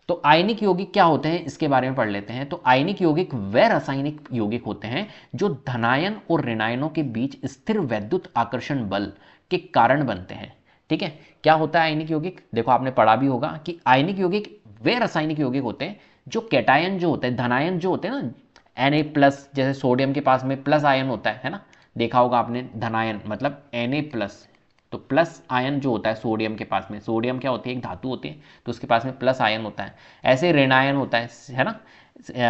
तो आयनिक यौगिक क्या होते हैं इसके बारे में पढ़ लेते हैं। तो आयनिक यौगिक वे रासायनिक यौगिक होते हैं जो धनायन और ऋणायनों के बीच स्थिर वैद्युत आकर्षण बल के कारण बनते हैं। ठीक है, क्या होता है आयनिक यौगिक? देखो आपने पढ़ा भी होगा कि आयनिक यौगिक वे रासायनिक यौगिक होते हैं जो कैटायन जो होते हैं, धनायन जो होते हैं ना, Na+, जैसे सोडियम के पास में प्लस आयन होता है ना, देखा होगा आपने, धनायन मतलब Na+। तो प्लस आयन जो होता है सोडियम के पास में, सोडियम क्या होती है, एक धातु होती है, तो उसके पास में प्लस आयन होता है। ऐसे ऋणायन होता है ना,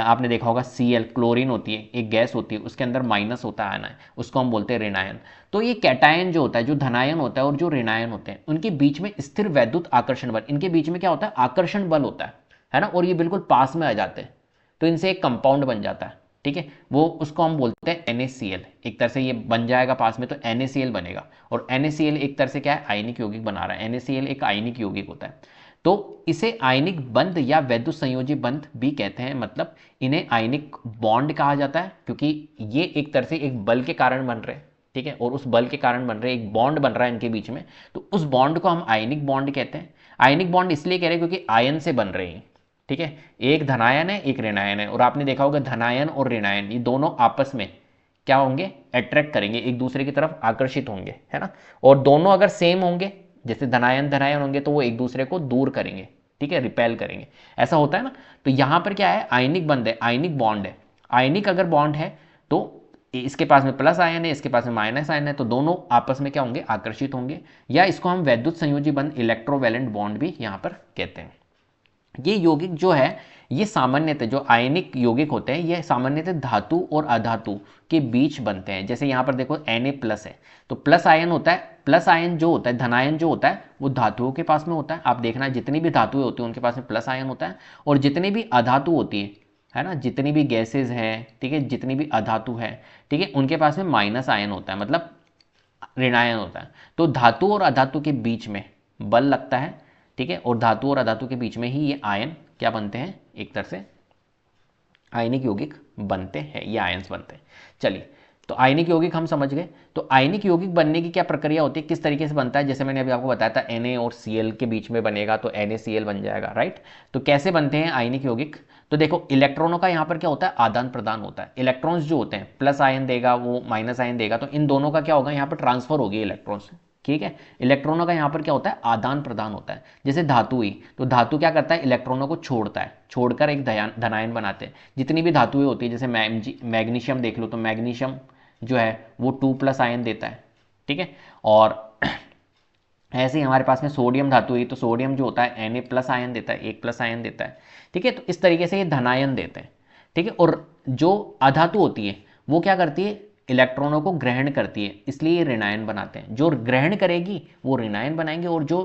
आपने देखा होगा Cl, क्लोरीन होती है, एक गैस होती है, उसके अंदर माइनस होता है आयन, उसको हम बोलते हैं ऋणायन। तो ये कैटायन जो होता है, जो धनायन होता है और जो ऋणायन होते हैं, उनके बीच में स्थिर वैद्युत आकर्षण बल, इनके बीच में क्या होता है, आकर्षण बल होता है ना, और ये बिल्कुल पास में आ जाते हैं, तो इनसे एक कंपाउंड बन जाता है। ठीक है, वो उसको हम बोलते हैं NaCl। एक तरह से ये बन जाएगा पास में तो NaCl बनेगा, और NaCl एक तरह से क्या है, आयनिक यौगिक बना रहा है। NaCl एक आयनिक यौगिक होता है। तो इसे आयनिक बंध या वैद्युत संयोजी बंध भी कहते हैं, मतलब इन्हें आयनिक बॉन्ड कहा जाता है, क्योंकि ये एक तरह से एक बल के कारण बन रहे हैं। ठीक है, और उस बल के कारण बन रहे एक बॉन्ड बन रहा है इनके बीच में, तो उस बॉन्ड को हम आयनिक बॉन्ड कहते हैं। आयनिक बॉन्ड इसलिए कह रहे हैं क्योंकि आयन से बन रहे हैं। ठीक है, एक धनायन है एक ऋणायन है, और आपने देखा होगा धनायन और ऋणायन ये दोनों आपस में क्या होंगे, अट्रैक्ट करेंगे, एक दूसरे की तरफ आकर्षित होंगे, है ना। और दोनों अगर सेम होंगे, जैसे धनायन धनायन होंगे, तो वो एक दूसरे को दूर करेंगे, ठीक है, रिपेल करेंगे, ऐसा होता है ना। तो यहां पर क्या है, आयनिक बंध है, आयनिक बॉन्ड है। आयनिक अगर बॉन्ड है तो इसके पास में प्लस आयन है, इसके पास में माइनस आयन है, तो दोनों आपस में क्या होंगे, आकर्षित होंगे, या इसको हम वैद्युत संयोजी बंध, इलेक्ट्रोवैलेंट बॉन्ड भी यहां पर कहते हैं। ये यौगिक जो है, ये सामान्यतः जो आयनिक यौगिक होते हैं, ये सामान्यतः धातु और अधातु के बीच बनते हैं। जैसे यहाँ पर देखो Na+ है, तो प्लस आयन होता है, प्लस आयन जो होता है, धनायन जो होता है, वो धातुओं के पास में होता है। आप देखना जितनी भी धातुएं होती हैं उनके पास में प्लस आयन होता है, और जितनी भी अधातु होती है ना, जितनी भी गैसेज है, ठीक है, जितनी भी अधातु है, ठीक है, उनके पास में माइनस आयन होता है, मतलब ऋणायन होता है। तो धातु और अधातु के बीच में बल लगता है, ठीक है, और धातु और अधातु के बीच में ही ये आयन क्या बनते हैं, एक तरह से आयनिक यौगिक बनते हैं, ये आयंस बनते हैं। चलिए, तो आयनिक यौगिक हम समझ गए। तो आयनिक यौगिक बनने की क्या प्रक्रिया होती है, किस तरीके से बनता है, जैसे मैंने अभी आपको बताया था Na और Cl के बीच में बनेगा तो NaCl बन जाएगा, राइट। तो कैसे बनते हैं आयनिक यौगिक, तो देखो इलेक्ट्रॉनों का यहाँ पर क्या होता है, आदान प्रदान होता है। इलेक्ट्रॉन्स जो होते हैं, प्लस आयन देगा वो माइनस आयन देगा, तो इन दोनों का क्या होगा, यहाँ पर ट्रांसफर होगी इलेक्ट्रॉन्स। ठीक है, इलेक्ट्रॉनों का यहाँ पर क्या होता है, आदान प्रदान होता है। जैसे धातु ही, तो धातु क्या करता है, इलेक्ट्रॉनों को छोड़ता है, छोड़कर एक धनायन बनाते हैं। जितनी भी धातुएं होती है, जैसे मैग्नीशियम देख लो, तो मैग्नीशियम जो है वो 2+ आयन देता है। ठीक है, और ऐसे ही हमारे पास में सोडियम धातु है, तो सोडियम जो होता है Na+ आयन देता है, 1+ आयन देता है। ठीक है, तो इस तरीके से ये धनायन देते हैं। ठीक है, और जो अधातु होती है वो क्या करती है, इलेक्ट्रॉनों को ग्रहण करती है, इसलिए ये ऋणायन बनाते हैं। जो ग्रहण करेगी वो ऋणायन बनाएंगे, और जो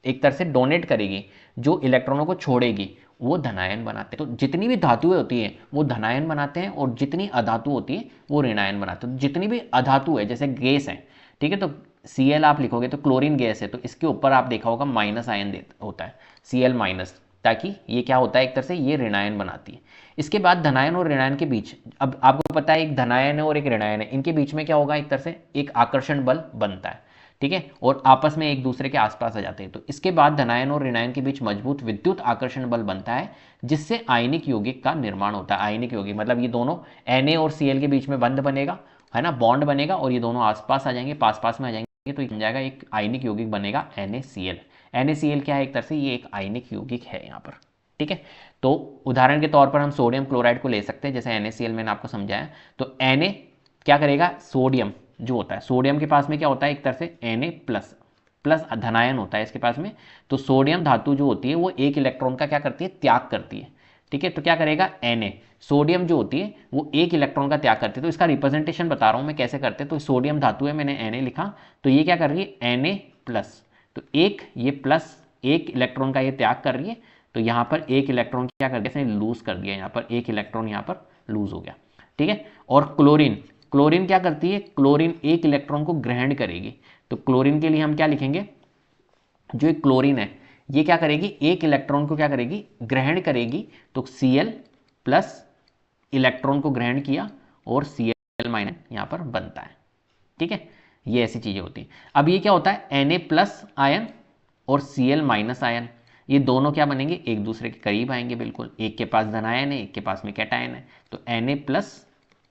एक तरह से डोनेट करेगी, जो इलेक्ट्रॉनों को छोड़ेगी, वो धनायन बनाते हैं। तो जितनी भी धातुएं होती हैं वो धनायन बनाते हैं, और जितनी अधातु होती है वो ऋणायन बनाते हैं। तो जितनी भी अधातु है, जैसे गैस है, ठीक है, तो Cl आप लिखोगे तो क्लोरीन गैस है, तो इसके ऊपर आप देखा होगा माइनस आयन होता है, Cl-, ताकि ये क्या होता है, एक तरह से ये ऋणायन बनाती है। इसके बाद धनायन और ऋणायन के बीच, अब आपको पता है एक धनायन है और एक ऋणायन है, इनके बीच में क्या होगा, एक तरह से एक आकर्षण बल बनता है। ठीक है, और आपस में एक दूसरे के आसपास आ जाते हैं। तो इसके बाद धनायन और ऋणायन के बीच मजबूत विद्युत आकर्षण बल बनता है, जिससे आयनिक यौगिक का निर्माण होता है। आयनिक यौगिक मतलब ये दोनों Na और Cl के बीच में बंध बनेगा, है ना, बॉन्ड बनेगा, और ये दोनों आसपास आ जाएंगे, पास पास में आ जाएंगे, तो बन जाएगा एक आयनिक यौगिक बनेगा NaCl। NaCl क्या है, एक तरह से ये एक आयनिक यौगिक है यहाँ पर। ठीक है, तो उदाहरण के तौर पर हम सोडियम क्लोराइड को ले सकते हैं, जैसे NaCl मैंने आपको समझाया। तो Na क्या करेगा, सोडियम जो होता है, सोडियम के पास में क्या होता है, एक तरह से Na+ धनायन होता है इसके पास में। तो सोडियम धातु जो होती है वो एक इलेक्ट्रॉन का क्या करती है, त्याग करती है। ठीक है, तो क्या करेगा, Na सोडियम जो होती है वो एक इलेक्ट्रॉन का त्याग करती है। तो इसका रिप्रेजेंटेशन बता रहा हूं मैं कैसे करते हैं। तो सोडियम धातु है, मैंने Na लिखा, तो ये क्या कर रही है, Na+, तो एक ये प्लस एक इलेक्ट्रॉन का ये त्याग कर रही है, तो यहाँ पर एक इलेक्ट्रॉन क्या कर दिया, इसने लूज कर दिया, यहाँ पर एक इलेक्ट्रॉन यहाँ पर लूज हो गया। ठीक है, और क्लोरीन, क्लोरीन क्या करती है, क्लोरीन एक इलेक्ट्रॉन को ग्रहण करेगी। तो क्लोरीन के लिए हम क्या लिखेंगे, जो एक क्लोरीन है ये क्या करेगी, एक इलेक्ट्रॉन को क्या करेगी, ग्रहण करेगी। तो Cl+ इलेक्ट्रॉन को ग्रहण किया, और Cl- यहां पर बनता है। ठीक है, ये ऐसी चीजें होती हैं। अब ये क्या होता है, Na+ आयन और Cl- आयन, ये दोनों क्या बनेंगे, एक दूसरे के करीब आएंगे बिल्कुल, एक के पास धनायन है एक के पास में कैटायन है, तो Na प्लस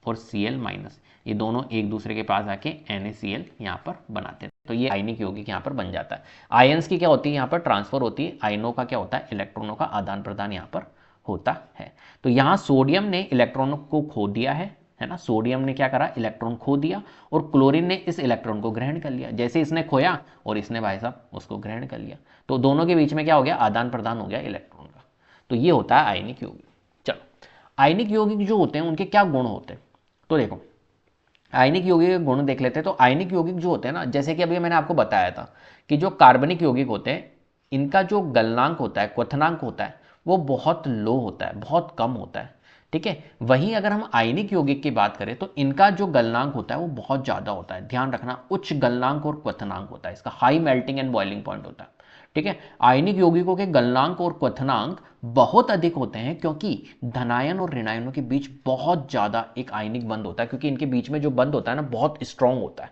और Cl माइनस, ये दोनों एक दूसरे के पास आके NaCl यहाँ पर बनाते हैं, तो ये आयनिक यौगिक यहाँ पर बन जाता है। आयंस की क्या होती है यहाँ पर ट्रांसफर होती है, आयनों का क्या होता है, इलेक्ट्रॉनों का आदान प्रदान यहाँ पर होता है। तो यहाँ सोडियम ने इलेक्ट्रॉनों को खो दिया है ना, सोडियम ने क्या करा, इलेक्ट्रॉन खो दिया, और क्लोरीन ने इस इलेक्ट्रॉन को ग्रहण कर लिया, जैसे इसने खोया और इसने भाई साहब उसको ग्रहण कर लिया, तो दोनों के बीच में क्या हो गया, आदान प्रदान हो गया इलेक्ट्रॉन का। तो ये होता है आयनिक यौगिक। चलो, आयनिक यौगिक जो होते हैं उनके क्या गुण होते हैं, तो देखो आयनिक यौगिक के गुण देख लेते हैं। तो आयनिक यौगिक जो होते हैं ना, जैसे कि अभी मैंने आपको बताया था कि जो कार्बनिक यौगिक होते हैं इनका जो गलनांक होता है, क्वथनांक होता है, वो बहुत लो होता है, बहुत कम होता है, ठीक है। वहीं अगर हम आयनिक यौगिक की बात करें तो इनका जो गलनांक होता है वो बहुत ज़्यादा होता है, ध्यान रखना, उच्च गलनांक और क्वथनांक होता है, इसका high melting and boiling point होता है, ठीक है। आयनिक यौगिकों के गलनांक और क्वथनांक बहुत अधिक होते हैं क्योंकि धनायन और ऋणायनों के बीच बहुत ज़्यादा एक आयनिक बंध होता है, क्योंकि इनके बीच में जो बंध होता है ना बहुत स्ट्रांग होता है,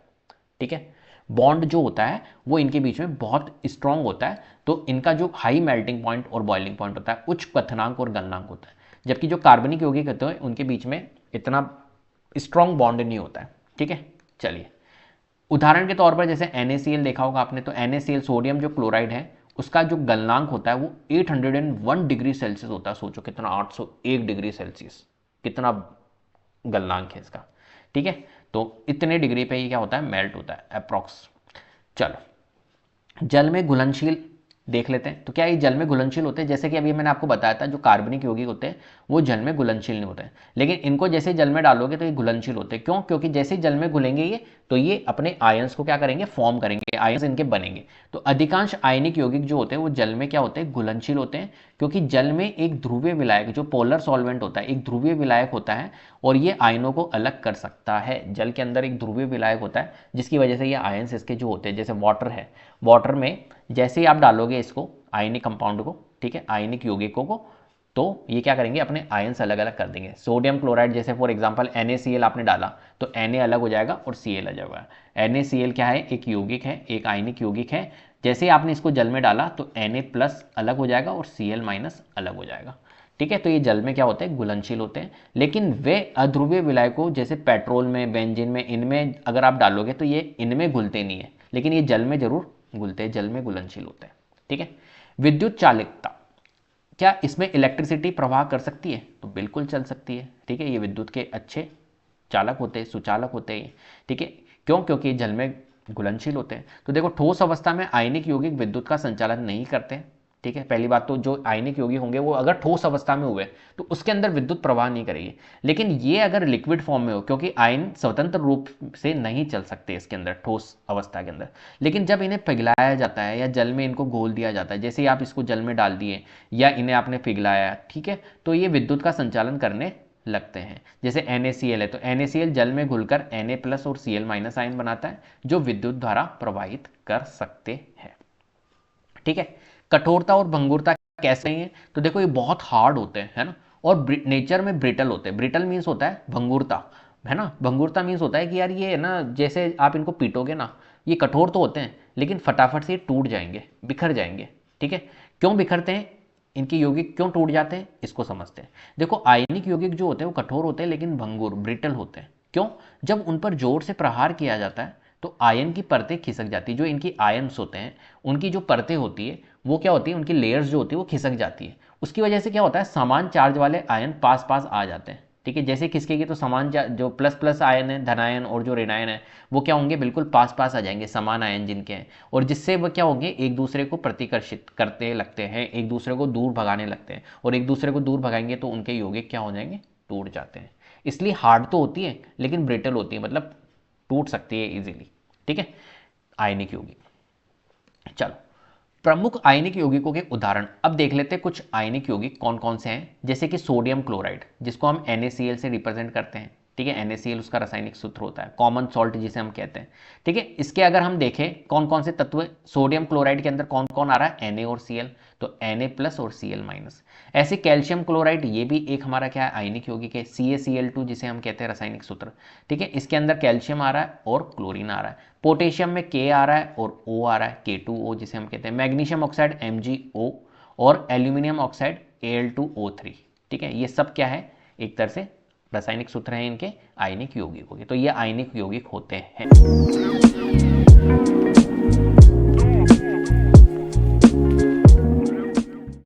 ठीक है। बॉन्ड जो होता है वो इनके बीच में बहुत स्ट्रांग होता है, तो इनका जो हाई मेल्टिंग पॉइंट और बॉइलिंग पॉइंट होता है, उच्च क्वथनांक और गलनांक होता है, जबकि जो कार्बनिक यौगिक होते हैं उनके बीच में इतना स्ट्रांग बॉन्ड नहीं होता है, ठीक है। चलिए, उदाहरण के तौर पर जैसे NaCl देखा होगा आपने, तो NaCl सोडियम जो क्लोराइड है उसका जो गलनांक होता है वो 801 डिग्री सेल्सियस होता है, सोचो कितना, 801 डिग्री सेल्सियस, कितना गलनांक है इसका, ठीक है। तो इतने डिग्री पे ये क्या होता है, मेल्ट होता है अप्रॉक्स। चलो, जल में घुलनशील देख लेते हैं, तो क्या ये जल में घुलनशील होते हैं, जैसे कि अभी मैंने आपको बताया था जो कार्बनिक यौगिक होते हैं वो जल में घुलनशील नहीं होते हैं, लेकिन इनको जैसे जल में डालोगे तो ये घुलनशील होते हैं, क्यों, क्योंकि जैसे जल में घुलेंगे ये तो ये अपने आयंस को क्या करेंगे, फॉर्म करेंगे, आयंस इनके बनेंगे। तो अधिकांश आयनिक यौगिक जो होते हैं वो जल में क्या होते हैं, घुलनशील होते हैं, क्योंकि जल में एक ध्रुवीय विलायक, जो पोलर सॉल्वेंट होता है, एक ध्रुवीय विलायक होता है और ये आयनों को अलग कर सकता है। जल के अंदर एक ध्रुवीय विलायक होता है जिसकी वजह से ये आयंस इसके जो होते हैं, जैसे वाटर है, वाटर में जैसे ही आप डालोगे इसको आयनिक कंपाउंड को, ठीक है, आयनिक यौगिकों को, तो ये क्या करेंगे, अपने आयंस अलग अलग कर देंगे। सोडियम क्लोराइड जैसे फॉर एग्जांपल NaCl आपने डाला तो Na अलग हो जाएगा और Cl अलग हो जाएगा। NaCl क्या है, एक यौगिक है, एक आयनिक यौगिक है, जैसे ही आपने इसको जल में डाला तो Na प्लस अलग हो जाएगा और Cl माइनस अलग हो जाएगा, ठीक है। तो ये जल में क्या होते हैं, घुलनशील होते हैं, लेकिन वे अध्रुवीय विलायकों जैसे पेट्रोल में, बेंजीन में, इनमें अगर आप डालोगे तो ये इनमें घुलते नहीं है, लेकिन ये जल में जरूर घुलते हैं, जल में घुलनशील होते हैं, ठीक है। विद्युत चालिकता, क्या इसमें इलेक्ट्रिसिटी प्रवाह कर सकती है, तो बिल्कुल चल सकती है, ठीक है। ये विद्युत के अच्छे चालक होते हैं, सुचालक होते हैं, ठीक है। क्यों, क्योंकि जल में घुलनशील होते हैं। तो देखो, ठोस अवस्था में आयनिक यौगिक विद्युत का संचालन नहीं करते, ठीक है। पहली बात तो जो आयनिक यौगिक होंगे वो अगर ठोस अवस्था में हुए तो उसके अंदर विद्युत प्रवाह नहीं करेगी, लेकिन ये अगर लिक्विड फॉर्म में हो, क्योंकि आयन स्वतंत्र रूप से नहीं चल सकते इसके अंदर ठोस अवस्था के अंदर, लेकिन जब इन्हें पिघलाया जाता है या जल में इनको घोल दिया जाता है, जैसे ही आप इसको जल में डाल दिए या इन्हें आपने पिघलाया, ठीक है, तो ये विद्युत का संचालन करने लगते हैं। जैसे NaCl है तो NaCl जल में घुलकर Na प्लस और Cl माइनस आयन बनाता है जो विद्युत द्वारा प्रवाहित कर सकते हैं, ठीक है। कठोरता और भंगुरता कैसे है, तो देखो ये बहुत हार्ड होते हैं, है ना, और नेचर में ब्रिटल होते हैं। ब्रिटल मीन्स होता है भंगुरता, है ना, भंगुरता मीन्स होता है कि यार ये ना, जैसे आप इनको पीटोगे ना, ये कठोर तो होते हैं लेकिन फटाफट से ये टूट जाएंगे, बिखर जाएंगे, ठीक है। क्यों बिखरते हैं, इनके यौगिक क्यों टूट जाते हैं, इसको समझते हैं। देखो, आयनिक यौगिक जो होते हैं वो कठोर होते हैं लेकिन भंगुर, ब्रिटल होते हैं। क्यों, जब उन पर जोर से प्रहार किया जाता है तो आयन की परतें खिसक जाती है, जो इनकी आयन्स होते हैं उनकी जो परतें होती है वो क्या होती है, उनकी लेयर्स जो होती है वो खिसक जाती है। उसकी वजह से क्या होता है, समान चार्ज वाले आयन पास पास आ जाते हैं, ठीक है। जैसे खिसकेगी तो समान जो प्लस प्लस आयन है, धनायन और जो ऋणायन है, वो क्या होंगे, बिल्कुल पास पास आ जाएंगे, समान आयन जिनके हैं, और जिससे वो क्या होंगे, एक दूसरे को प्रतिकर्षित करते लगते हैं, एक दूसरे को दूर भगाने लगते हैं, और एक दूसरे को दूर भगाएंगे तो उनके यौगिक क्या हो जाएंगे, टूट जाते हैं। इसलिए हार्ड तो होती है लेकिन ब्रिटल होती है, मतलब टूट सकती है इजीली, ठीक है, आयनिक यौगिक। चलो, प्रमुख आयनिक यौगिकों के उदाहरण अब देख लेते हैं, कुछ आयनिक यौगिक कौन कौन से हैं। जैसे कि सोडियम क्लोराइड, जिसको हम NaCl से रिप्रेजेंट करते हैं, ठीक है। NaCl उसका रासायनिक सूत्र होता है, कॉमन सॉल्ट जिसे हम कहते हैं, ठीक है। इसके अगर हम देखें कौन कौन से तत्व सोडियम क्लोराइड के अंदर कौन कौन आ रहा है, Na और Cl, तो Na प्लस और Cl माइनस। ऐसे कैल्शियम क्लोराइड, ये भी एक हमारा क्या है, आयनिक यौगिक है, CaCl2 जिसे हम कहते हैं रासायनिक सूत्र, ठीक है। इसके अंदर कैल्शियम आ रहा है और क्लोरीन आ रहा है। पोटेशियम में K आ रहा है और O आ रहा है, K2O जिसे हम कहते हैं। मैग्नीशियम ऑक्साइड MgO और एल्यूमिनियम ऑक्साइड Al2O3। ठीक है, ये सब क्या है, एक तरह से रासायनिक सूत्र हैं इनके आयनिक यौगिकों के। तो ये आयनिक यौगिक होते हैं।